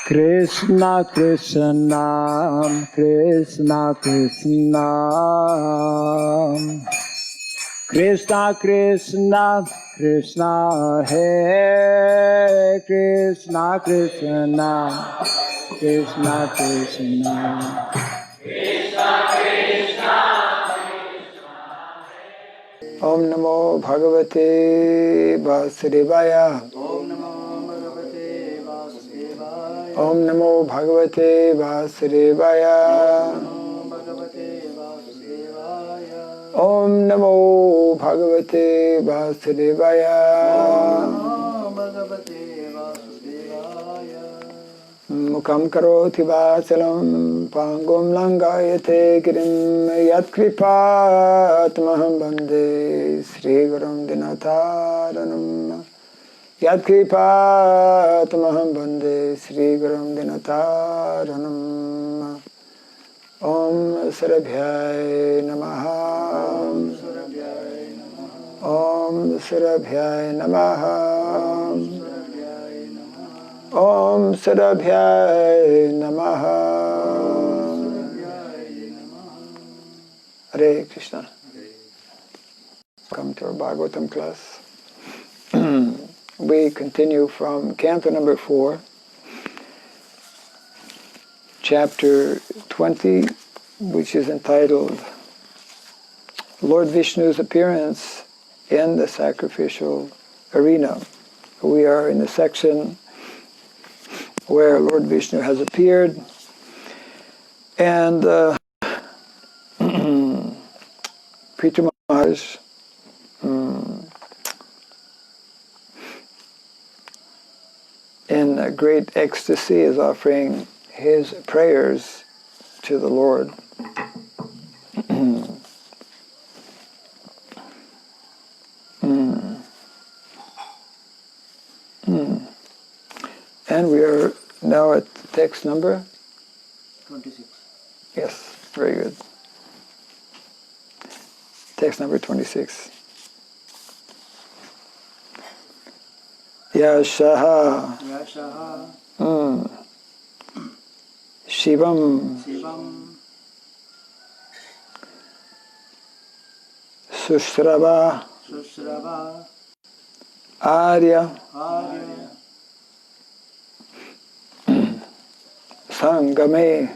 Krishna Krishna Krishna Krishna Krishna Krishna Krishna Hare Krishna Krishna Krishna Krishna Om Namo Bhagavate Vasudevaya. Om Namo Bhagavate Vasudevaya. Om Namo Bhagavate Vasudevaya. Mukam karoti vasalam pangum langayate girim yat kripatamaham bande Sri Gurum Dinataranam. Yat kripatamaham bande Sri Gurum Dinataranam. Om Surabhyay Namaha. Om Surabhyay Namaha. Om Surabhyay Namaha. Hare Krishna. Welcome to our Bhagavatam class. We continue from Canto number 4, chapter 20, which is entitled Lord Vishnu's Appearance in the Sacrificial Arena. We are in the section where Lord Vishnu has appeared, and Prithu Maharaj in great ecstasy is offering his prayers to the Lord. And we are now at text number 26. Yes, very good. Text number 26. Yashaha Shivam Sushrava Arya Sangame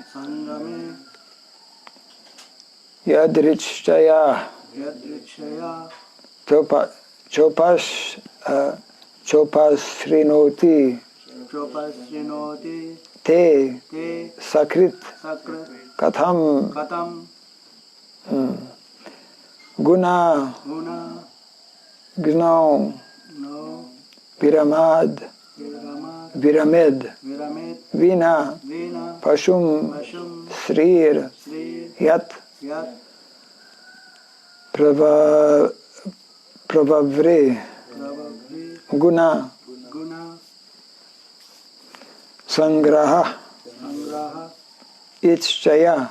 Yadrichaya Chopasrinoti Te Sakrit Katham Guna Gnau Viramad Viramed Vina Pashum Srir Yat Pravavre Guna Sangraha Ichchaya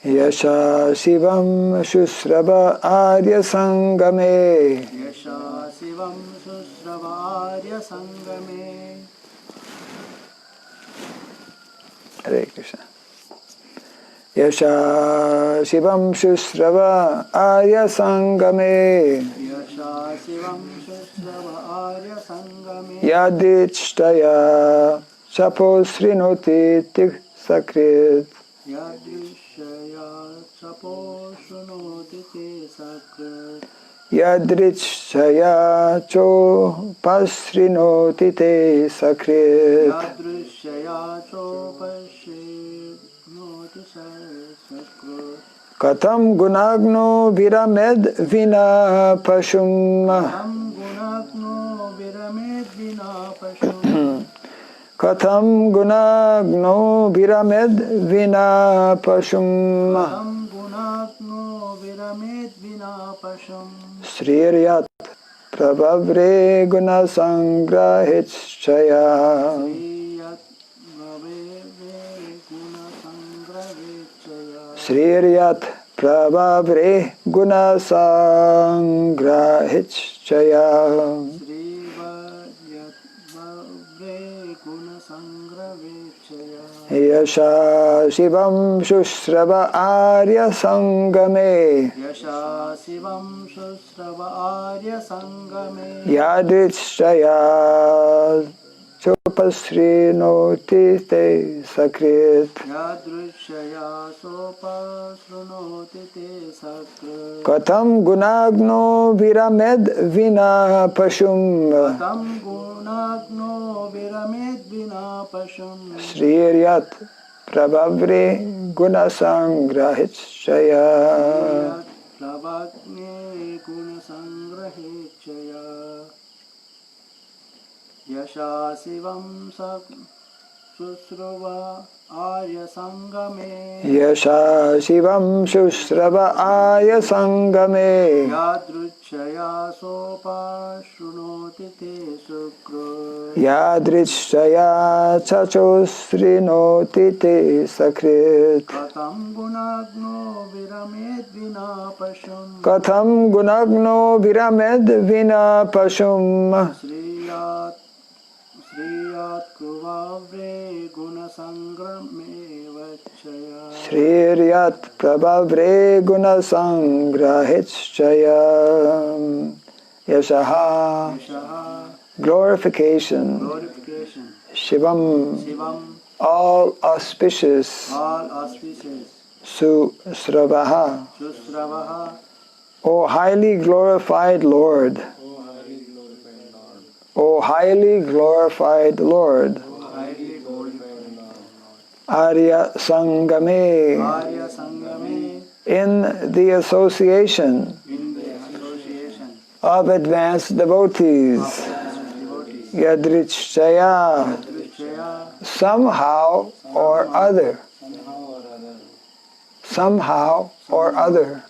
Yasha Shivam Shusrava Arya Sangame Hare Krishna. Yasha Shivam Shusrava Arya Sangame Yadichtaya Chaposrinoti Tik Sakrit Yadrichaya Chopasrinoti Te Sakrit Katham Gunagno Viramed Vina Pashum Katham Gunagno Viramed Vina Pashum Sriryat Prabhavre Guna Sangrahitchaya Sriryat Prabhavre Guna Sangrahitchaya Hidrichaya. Yasha Shivam Shushrava Arya Sangame. Yasha Shivam Shushrava Arya Sangame. Yadrichaya Chopasrinoti te sakrit. Yadrushaya Sopasrunoti te sakrit. Katam gunagno viramed vina pashum. Katam gunagno viramed vina pashum. Sriryat prabhavre gunasangrahitchaya. Prabhagne gunasangrahechaya. Yasha Sivam Susrava Arya Sangame. Yasha Shivam Shushrava Aya Sangame. Yadruchaya Sopa Shrunoti Te Sukro. Yadrichaya Chachosrinoti te sakrit. Katam Gunagno Viramed Vina Pashum. Katham gunagno viramed vina pashum. Sriyat Kruvavre Gunasangrame Vachaya. Sriryat prabhavre gunasangrahitchaya. Yashaha. Yashaha. Glorification. Glorification. Shivam. Shivam. All auspicious. All auspicious. Susravaha. Susravaha. O highly glorified Lord. O highly glorified Lord. Highly glorified Lord. Arya Sangame. Arya Sangame. In the association. In the association. Of advanced devotees. Yadrichaya. Somehow or other. Somehow or other.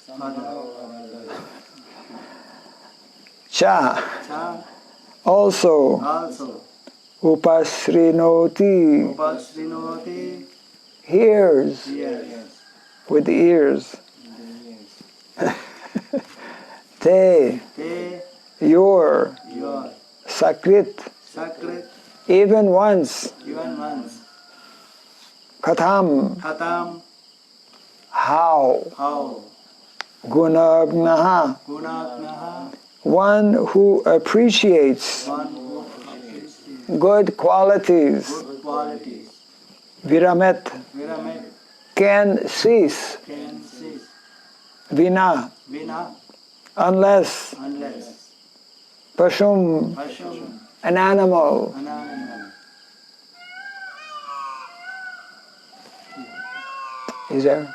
Cha. Also. Upasrinoti. Hears. With the ears. Te. Your. Sakrit. Even once. Katham. How. Gunagnaha. One who appreciates good qualities. Viramet. Can cease. Vina. Unless. Pashum. An animal. Is there?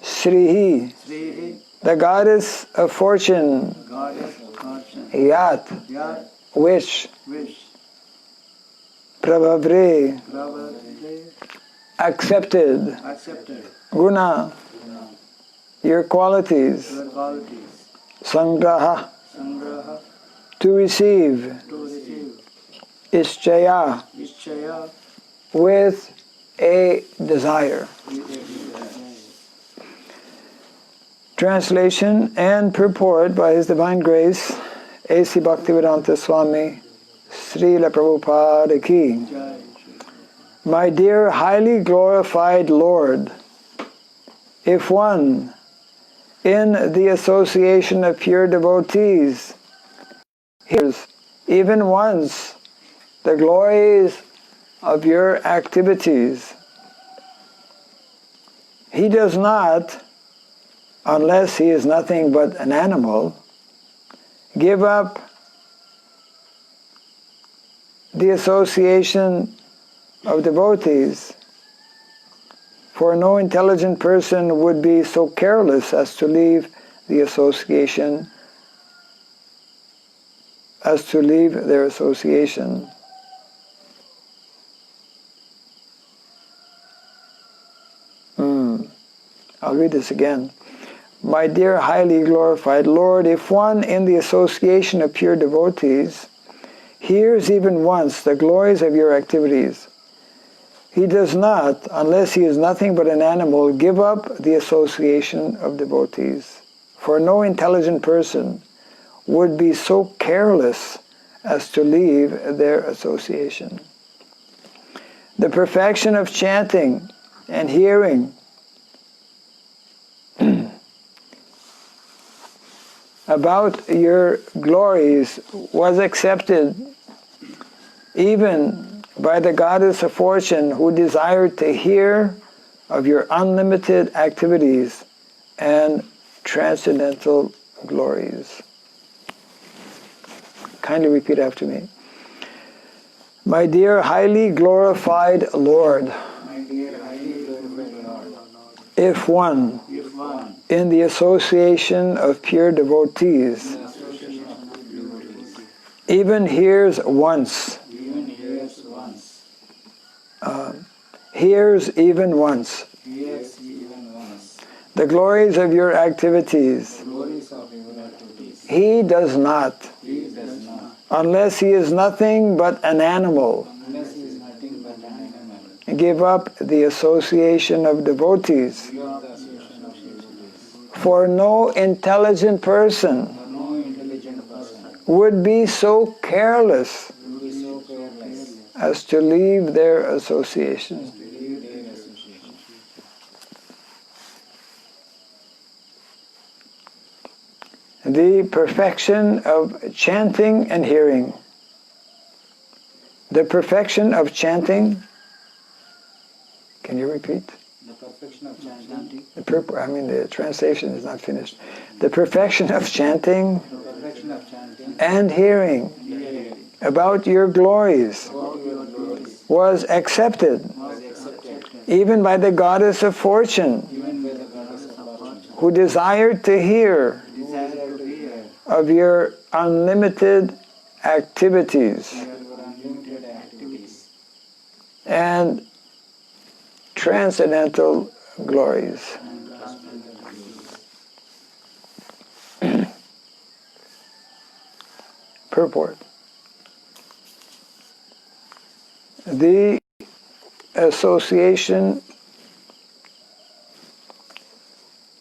Srihi, the goddess of fortune. Yat, which. Prabhavre, accepted. Guna, your qualities. Sangraha, to receive. Ischaya, with a desire. Translation and purport by His Divine Grace, A.C. Bhaktivedanta Swami, Srila Prabhupada Ki. My dear highly glorified Lord, if one, in the association of pure devotees, hears even once the glories of your activities, he does not, unless he is nothing but an animal, give up the association of devotees. For no intelligent person would be so careless as to leave the association, their association. I'll read this again. My dear highly glorified Lord, if one in the association of pure devotees hears even once the glories of your activities, he does not, unless he is nothing but an animal, give up the association of devotees. For no intelligent person would be so careless as to leave their association. The perfection of chanting and hearing about your glories was accepted even by the goddess of fortune, who desired to hear of your unlimited activities and transcendental glories. Kindly repeat after me. My dear highly glorified Lord, My dear highly glorified Lord, if one if one in the association of pure devotees in the association of devotees even hears once, even hears once, hears even once, hears even once, the glories of your activities, glories of your activities, he does not, he does not, unless he is nothing but an animal, unless he is nothing but an animal, give up the association of devotees. give up the association of devotees. For no intelligent person For no intelligent person would be so careless will be so careless as to leave their association. to leave their association. The perfection of chanting and hearing. The perfection of chanting. Can you repeat? The perfection of chanting, The translation is not finished. The perfection of chanting the perfection of chanting, and hearing hearing about your glories about your glories was accepted was accepted even by the goddess of fortune, even by the goddess of fortune, who desired to hear desire to hear of your unlimited activities your unlimited activities and transcendental glories. and transcendental glories. Purport. The association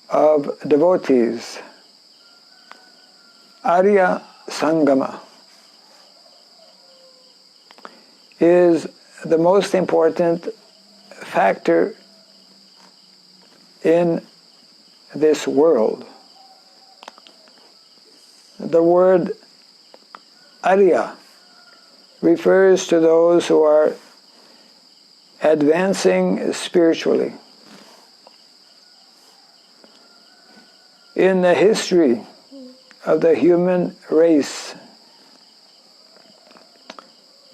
of devotees, Arya Sangama, is the most important factor in this world. The word Arya refers to those who are advancing spiritually. In the history of the human race,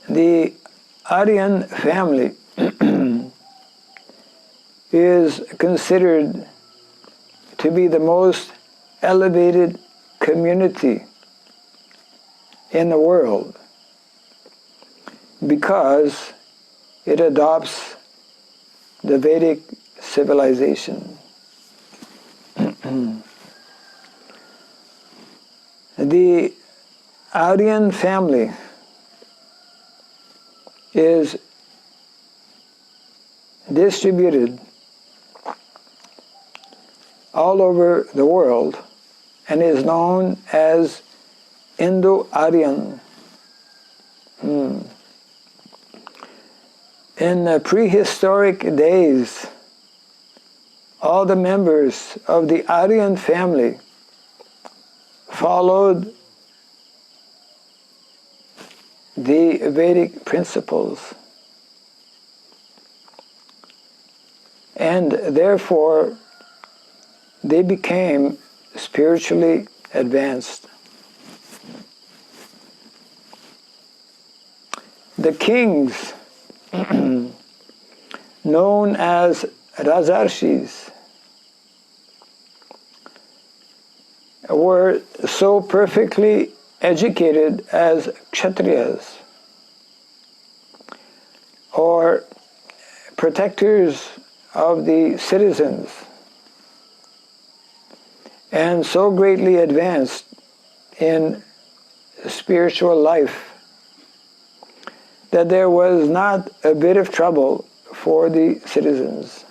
the Aryan family is considered to be the most elevated community in the world because it adopts the Vedic civilization. The Aryan family is distributed all over the world and is known as Indo-Aryan. In the prehistoric days, all the members of the Aryan family followed the Vedic principles, and therefore they became spiritually advanced. The kings, known as Rajarshis, were so perfectly educated as Kshatriyas, or protectors of the citizens, and so greatly advanced in spiritual life that there was not a bit of trouble for the citizens.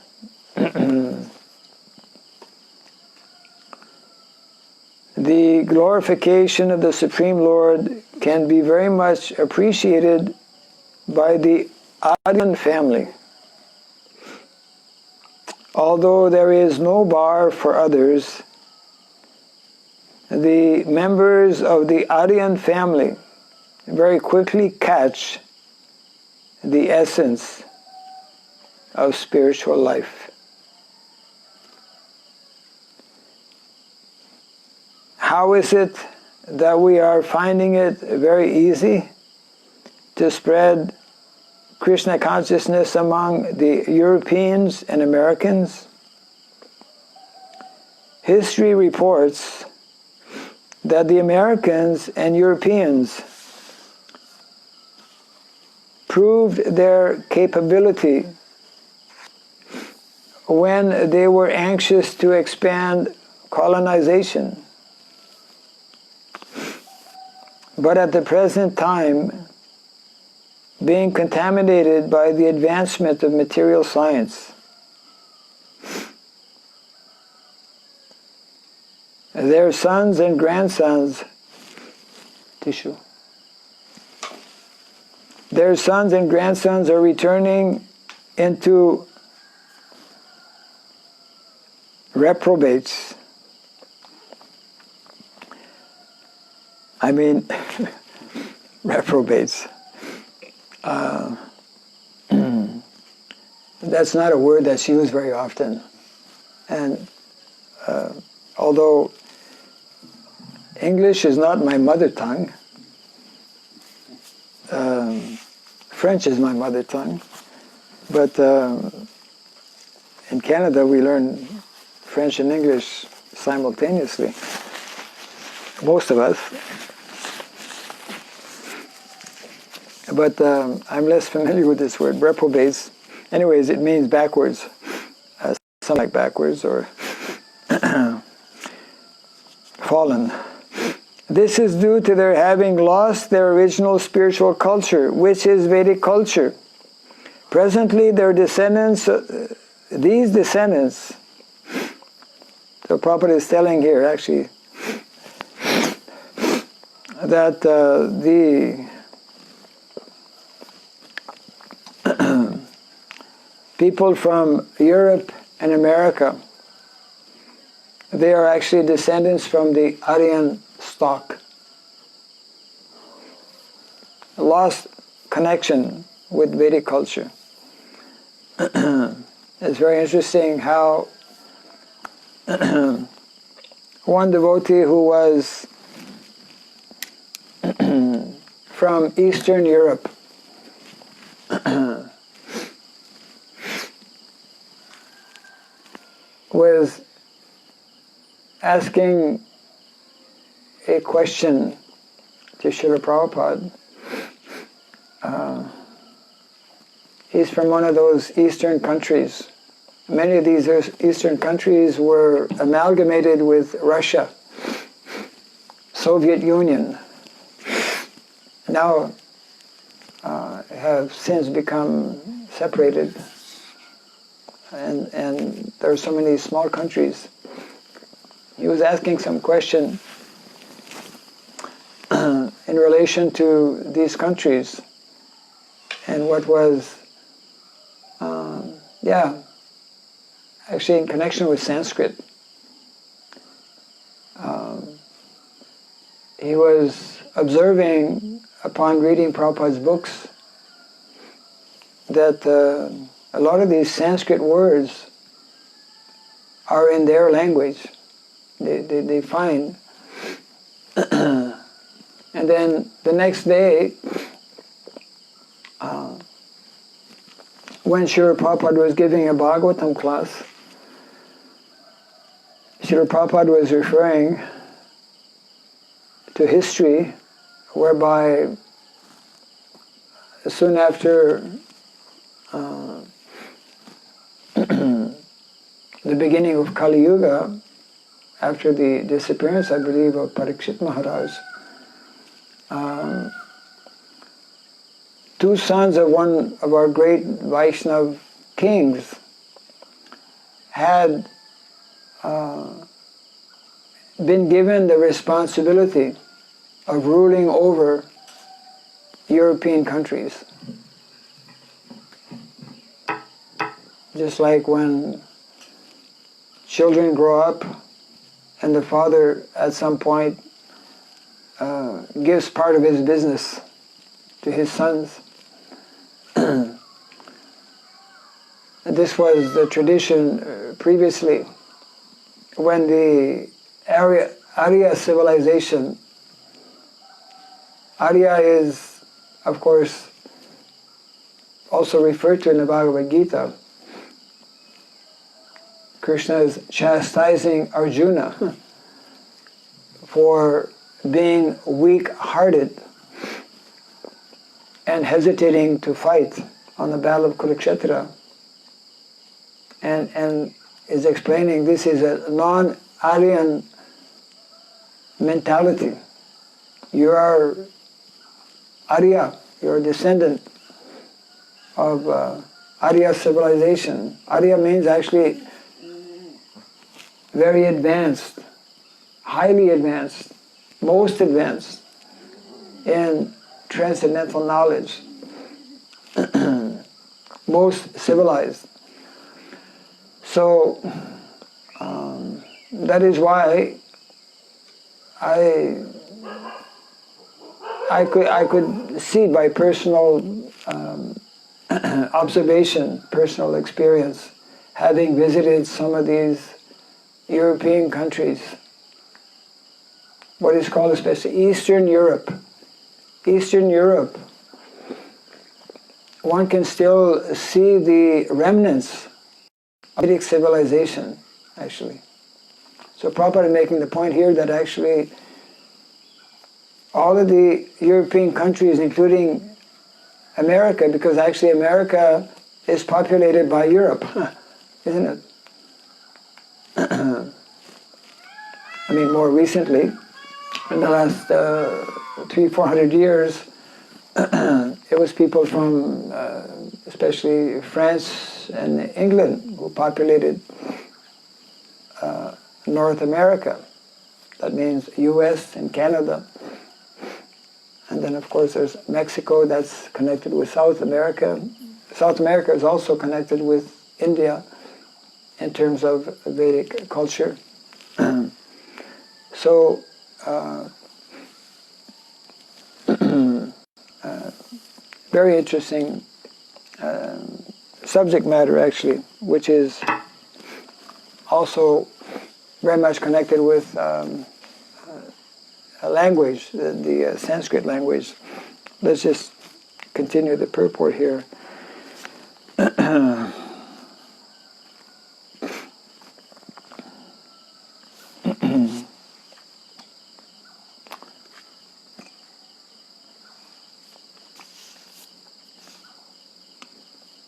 the glorification of the Supreme Lord can be very much appreciated by the Aryan family. Although there is no bar for others, the members of the Aryan family very quickly catch the essence of spiritual life. How is it that we are finding it very easy to spread Krishna consciousness among the Europeans and Americans? History reports that the Americans and Europeans proved their capability when they were anxious to expand colonization. But at the present time, being contaminated by the advancement of material science, their sons and grandsons, their sons and grandsons are returning into reprobates. I mean, reprobates. That's not a word that's used very often. And although English is not my mother tongue, French is my mother tongue, but in Canada we learn French and English simultaneously, most of us. But I'm less familiar with this word, reprobates. Anyways, it means backwards, something like backwards or fallen. This is due to their having lost their original spiritual culture, which is Vedic culture. Presently, their descendants, these descendants, the Prabhupada is telling here actually, that the people from Europe and America, they are actually descendants from the Aryan stock. Lost connection with Vedic culture. It's very interesting how one devotee who was from Eastern Europe was asking a question to Srila Prabhupada. He's from one of those Eastern countries. Many of these Eastern countries were amalgamated with Russia, Soviet Union. Now have since become separated. And there are so many small countries. He was asking some question in relation to these countries and what was, actually in connection with Sanskrit. He was observing upon reading Prabhupada's books that a lot of these Sanskrit words are in their language. They find. And then the next day, when Srila Prabhupada was giving a Bhagavatam class, Srila Prabhupada was referring to history, whereby soon after the beginning of Kali Yuga, after the disappearance, I believe, of Parikshit Maharaj, two sons of one of our great Vaishnava kings had been given the responsibility of ruling over European countries. Just like when children grow up and the father at some point gives part of his business to his sons. This was the tradition previously when the Arya civilization. Arya is, of course, also referred to in the Bhagavad Gita. Krishna is chastising Arjuna for being weak-hearted and hesitating to fight on the battle of Kurukshetra. And is explaining this is a non-Aryan mentality. You are Arya, you're a descendant of Arya civilization. Arya means actually very advanced, highly advanced, most advanced in transcendental knowledge, most civilized. So that is why I could see by personal observation, personal experience, having visited some of these European countries, what is called especially Eastern Europe. Eastern Europe, one can still see the remnants of Vedic civilization, actually. So Prabhupada is making the point here that actually all of the European countries, including America, because actually America is populated by Europe, isn't it? I mean, more recently, in the last 300-400 years, it was people from especially France and England who populated North America. That means US and Canada. And then of course there's Mexico that's connected with South America. South America is also connected with India in terms of Vedic culture. So very interesting subject matter actually, which is also very much connected with a language, the Sanskrit language. Let's just continue the purport here.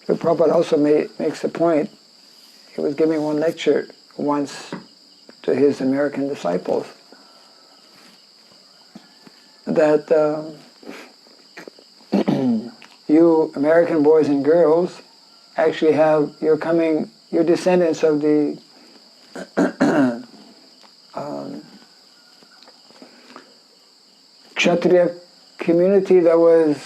So Prabhupada also makes a point. He was giving one lecture once to his American disciples that you American boys and girls actually you're descendants of the Kshatriya community that was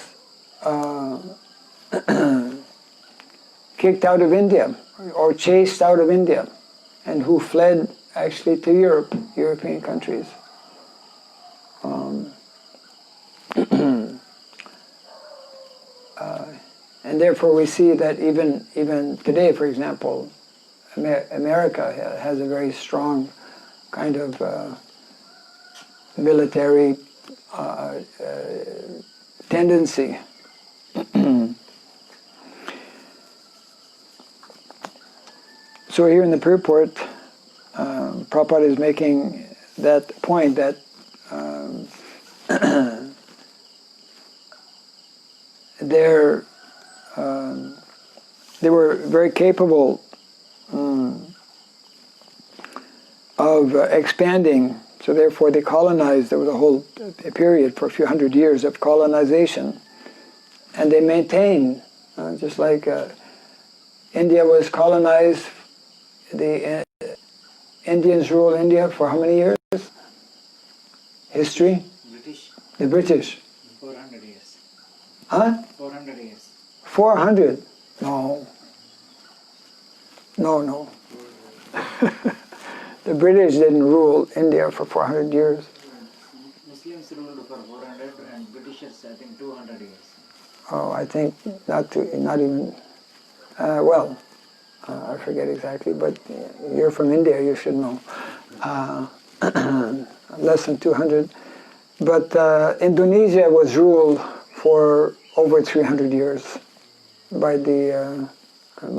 kicked out of India or chased out of India and who fled actually to Europe, European countries. And therefore we see that even today, for example, America has a very strong kind of military tendency. So here in the purport, Prabhupada is making that point that they were very capable of expanding, so therefore they colonized. There was a whole period for a few hundred years of colonization, and they maintained, just like India was colonized, the Indians ruled India for how many years? History? British, The British. 400 years. Huh? 400 years. 400? No. No, no. The British didn't rule India for 400 years. Muslims ruled for 400 and Britishers, I think, 200 years. Oh, I think not even, I forget exactly, but you're from India, you should know. Less than 200. But Indonesia was ruled for over 300 years by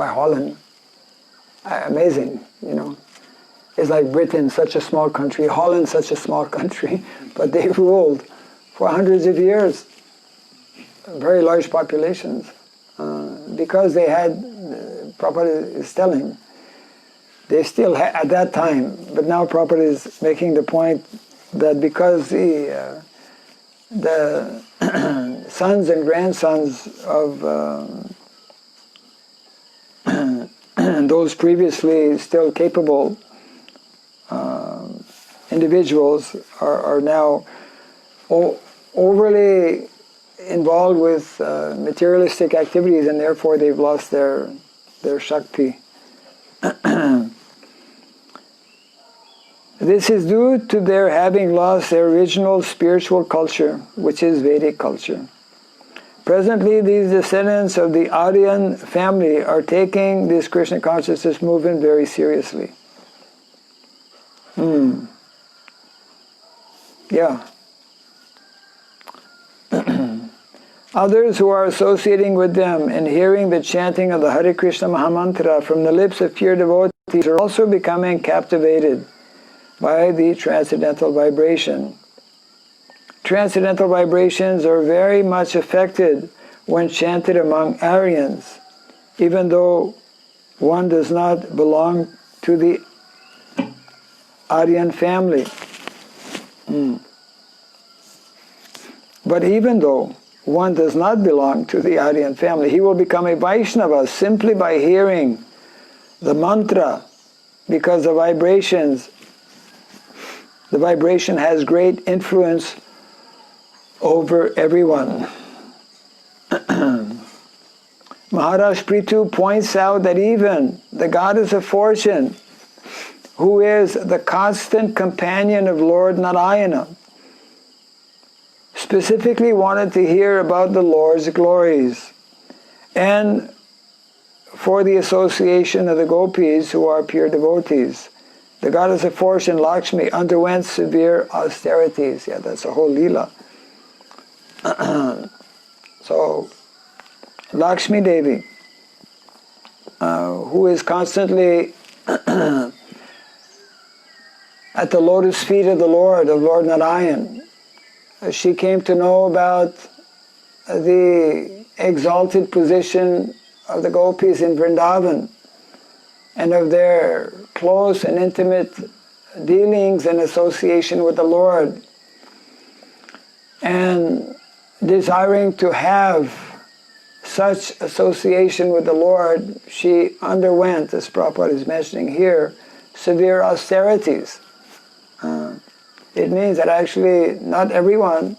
Holland. Amazing, you know. It's like Britain, such a small country, Holland, such a small country, but they ruled for hundreds of years, very large populations, because they had, Prabhupada is telling, they still had, at that time, but now Prabhupada is making the point that because the sons and grandsons of those previously still capable individuals are now overly involved with materialistic activities, and therefore they've lost their Shakti. This is due to their having lost their original spiritual culture, which is Vedic culture. Presently, these descendants of the Aryan family are taking this Krishna consciousness movement very seriously. Yeah. Others who are associating with them and hearing the chanting of the Hare Krishna Mahamantra from the lips of pure devotees are also becoming captivated by the transcendental vibration. Transcendental vibrations are very much affected when chanted among Aryans, even though one does not belong to the Aryan family. But even though one does not belong to the Aryan family, he will become a Vaishnava simply by hearing the mantra, because the vibration has great influence over everyone. Maharaj Prithu points out that even the goddess of fortune, who is the constant companion of Lord Narayana, specifically wanted to hear about the Lord's glories. And for the association of the gopis who are pure devotees, the goddess of fortune, Lakshmi, underwent severe austerities. Yeah, that's a whole lila. So, Lakshmi Devi, who is constantly at the lotus feet of the Lord Narayan, she came to know about the exalted position of the gopis in Vrindavan and of their close and intimate dealings and association with the Lord. And desiring to have such association with the Lord, she underwent, as Prabhupada is mentioning here, severe austerities. It means that actually not everyone,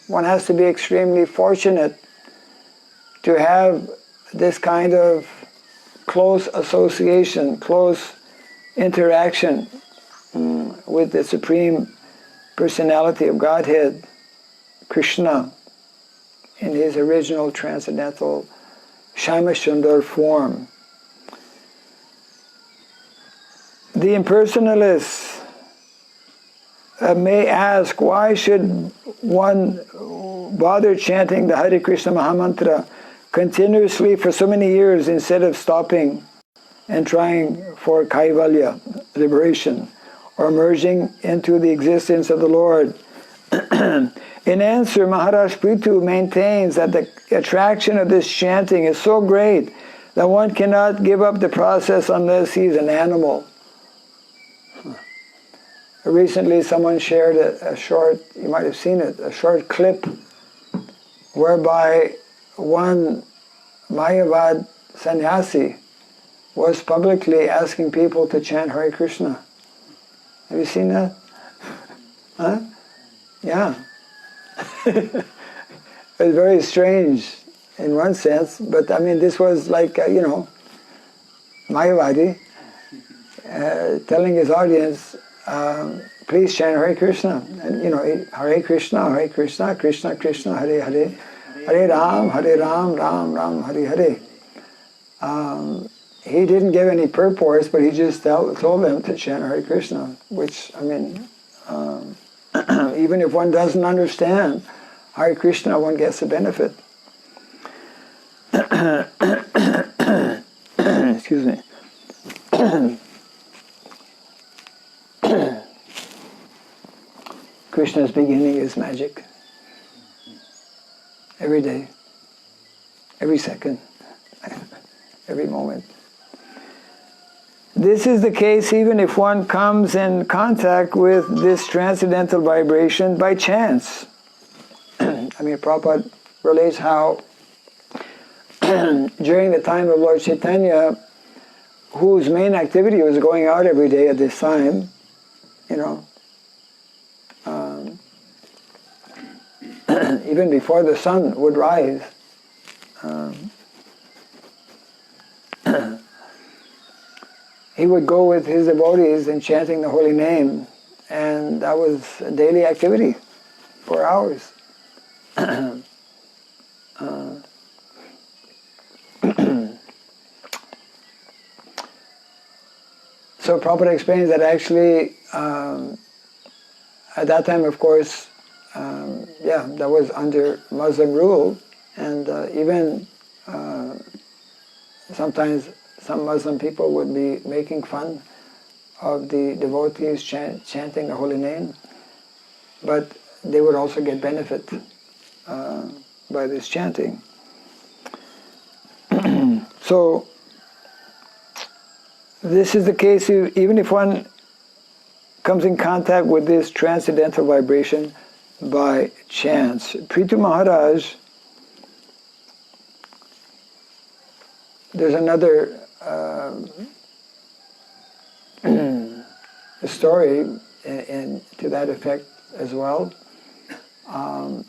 one has to be extremely fortunate to have this kind of close association, close interaction with the Supreme Personality of Godhead, Krishna, in his original transcendental Shama Sundar form. The impersonalists may ask, why should one bother chanting the Hare Krishna Mahamantra continuously for so many years instead of stopping and trying for Kaivalya, liberation, or merging into the existence of the Lord? In answer, Maharaj Prithu maintains that the attraction of this chanting is so great that one cannot give up the process unless he is an animal. Recently, someone shared a short, you might have seen it, a short clip whereby one Mayavad sannyasi was publicly asking people to chant Hare Krishna. Have you seen that? Huh? Yeah. It was very strange in one sense, but I mean, this was like, Mayavadi telling his audience, please chant Hare Krishna. And, Hare Krishna, Krishna Krishna, Hare Hare, Hare Ram, Ram Ram, Hare Hare. He didn't give any purports, but he just told them to chant Hare Krishna, which, I mean, even if one doesn't understand Hare Krishna, one gets the benefit. Excuse me. Krishna's beginning is magic. Every day, every second, every moment. This is the case even if one comes in contact with this transcendental vibration by chance. I mean, Prabhupada relates how during the time of Lord Chaitanya, whose main activity was going out every day at this time, even before the sun would rise, he would go with his devotees in chanting the holy name, and that was a daily activity for hours. So Prabhupada explains that actually, at that time, of course, that was under Muslim rule, and even sometimes some Muslim people would be making fun of the devotees chanting the holy name, but they would also get benefit by this chanting. So this is the case even if one comes in contact with this transcendental vibration by chance. Prithu Maharaj, there's another story to that effect as well.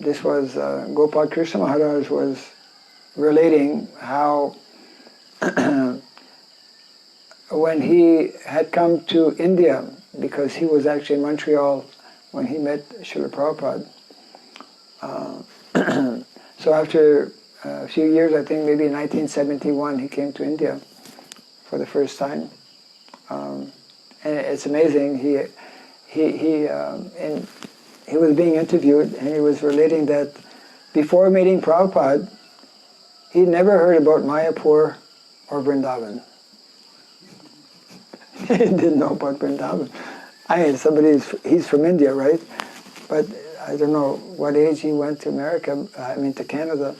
This was Gopal Krishna Maharaj was relating how when he had come to India, because he was actually in Montreal when he met Srila Prabhupada. So after a few years, I think maybe in 1971, he came to India for the first time. And it's amazing, he was being interviewed, and he was relating that before meeting Prabhupada, he'd never heard about Mayapur or Vrindavan. He didn't know about Vrindavan. I mean, he's from India, right? But I don't know what age he went to America, to Canada.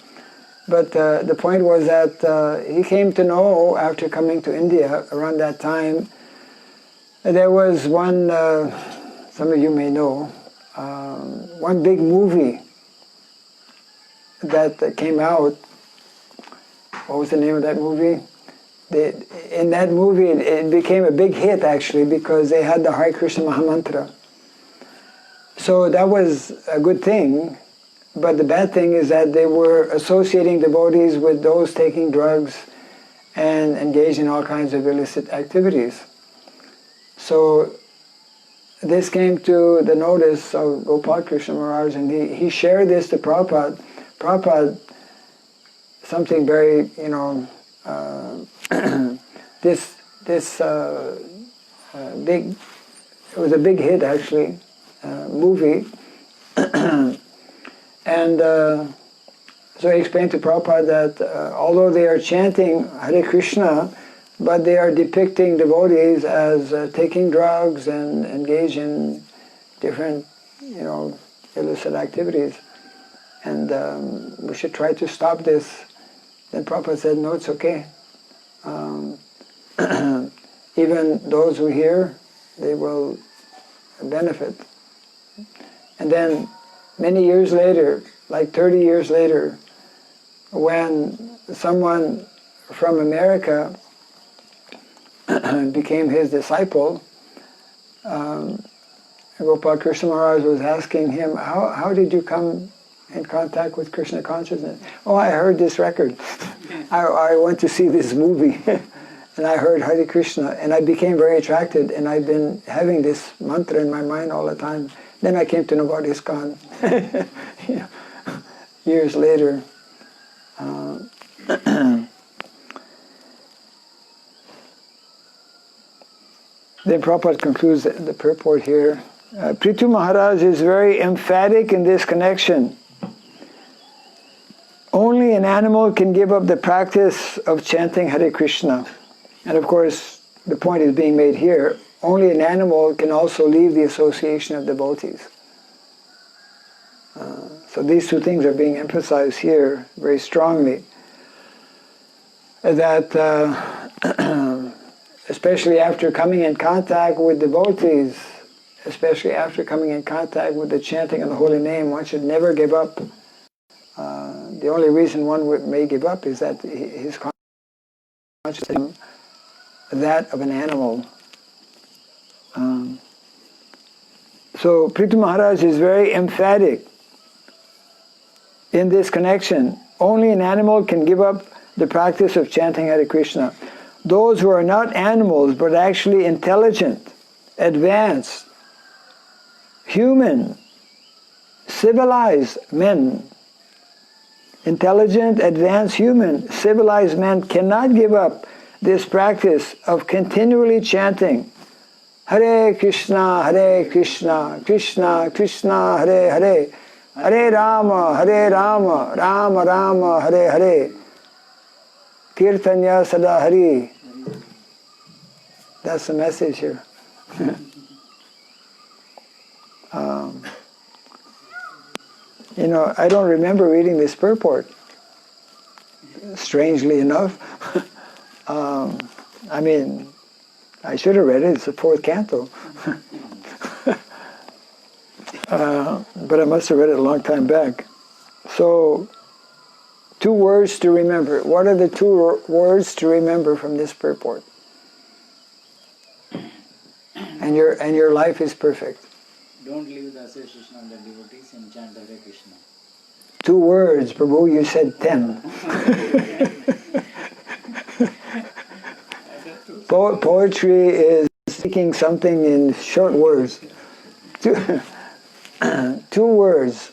But the point was that he came to know, after coming to India around that time, there was one, some of you may know, one big movie that came out. What was the name of that movie? In that movie, it became a big hit, actually, because they had the Hare Krishna Mahamantra. So that was a good thing, but the bad thing is that they were associating devotees with those taking drugs and engaged in all kinds of illicit activities. So this came to the notice of Gopal Krishna Maharaj, and he shared this to Prabhupada. Prabhupada, something very, this big, it was a big hit actually, movie. And so he explained to Prabhupada that although they are chanting Hare Krishna, but they are depicting devotees as taking drugs and engaged in different, illicit activities. And we should try to stop this. Then Prabhupada said, no, it's okay. Even those who hear, they will benefit. And then many years later, like 30 years later, when someone from America became his disciple, Gopal Krishna Maharaj was asking him, how did you come in contact with Krishna consciousness? Oh, I heard this record. I went to see this movie and I heard Hare Krishna and I became very attracted and I've been having this mantra in my mind all the time. Then I came to know about ISKCON. Years later. Then Prabhupada concludes the purport here. Prithu Maharaj is very emphatic in this connection. Only an animal can give up the practice of chanting Hare Krishna. And of course, the point is being made here, only an animal can also leave the association of devotees. So these two things are being emphasized here very strongly. That especially after coming in contact with devotees, especially after coming in contact with the chanting of the holy name, one should never give up. The only reason one may give up is that his consciousness is that of an animal. So Prithu Maharaj is very emphatic in this connection. Only an animal can give up the practice of chanting Hare Krishna. Those who are not animals but actually intelligent, advanced, human, civilized men, intelligent, advanced human, civilized men cannot give up this practice of continually chanting Hare Krishna, Krishna Krishna, Hare Hare, Hare Rama, Rama Rama, Hare Hare, Kirtaniya Sada Hari. That's the message here. I don't remember reading this purport, strangely enough. I should have read it. It's the 4th canto. But I must have read it a long time back. So, 2 words to remember. What are the 2 words to remember from this purport? And your life is perfect. Don't leave the association of the devotees and chant Hare Krishna. 2 words, Prabhu, you said 10. Poetry is speaking something in short words. 2 words.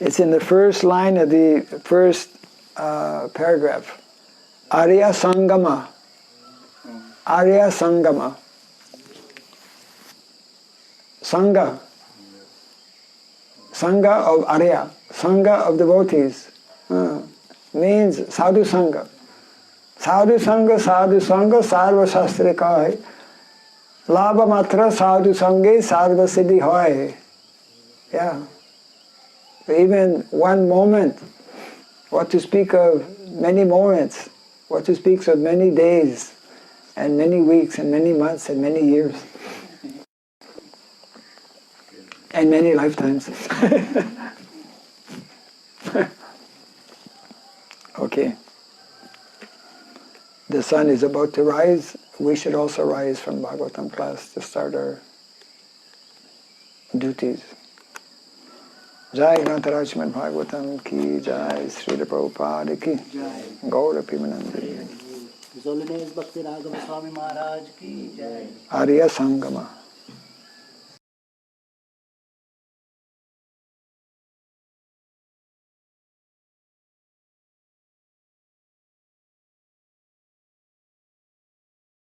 It's in the first line of the first paragraph. Arya Sangama. Arya Sangama. Sangha. Sangha of Arya. Sangha of devotees. Means sadhu sangha. Sadhu sangha, sarva shastra kai. Labha matra sadhu sanghe, sarva siddhi hoy. Yeah. Even one moment, what to speak of many moments, what to speak of many days, and many weeks, and many months, and many years. And many lifetimes. Okay. The sun is about to rise. We should also rise from Bhagavatam class to start our duties. Jai Grantaraj Srimad Bhagavatam ki jai, Srila Prabhupada ki jai, Gaura Pimanandi. His Holiness Bhakti Raghava Swami Maharaj ki jai. Arya Sangama.